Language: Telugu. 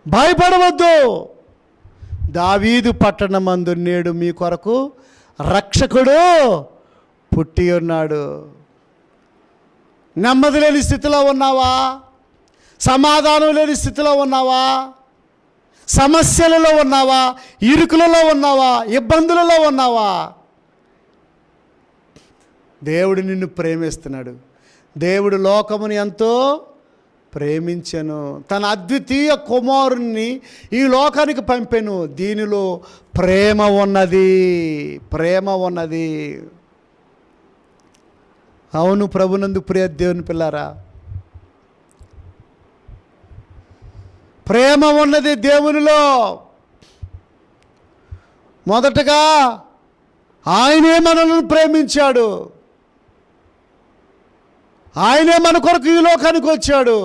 భయపడవద్దు, దావీదు పట్టణమందు నేడు మీ కొరకు రక్షకుడు పుట్టి ఉన్నాడు. నెమ్మది లేని స్థితిలో ఉన్నావా? సమాధానం లేని స్థితిలో ఉన్నావా? సమస్యలలో ఉన్నావా? ఇరుకులలో ఉన్నావా? ఇబ్బందులలో ఉన్నావా? దేవుడు నిన్ను ప్రేమిస్తున్నాడు. దేవుడు లోకమును ఎంతో ప్రేమించెను, తన అద్వితీయ కుమారుణ్ణి ఈ లోకానికి పంపెను. దీనిలో ప్రేమ ఉన్నది, ప్రేమ ఉన్నది. అవును ప్రభునందు ప్రియ దేవుని పిల్లారా, ప్రేమ ఉన్నది దేవునిలో. మొదటగా ఆయనే మనల్ని ప్రేమించాడు, ఆయనే మన కొరకు ఈ లోకానికి వచ్చాడు.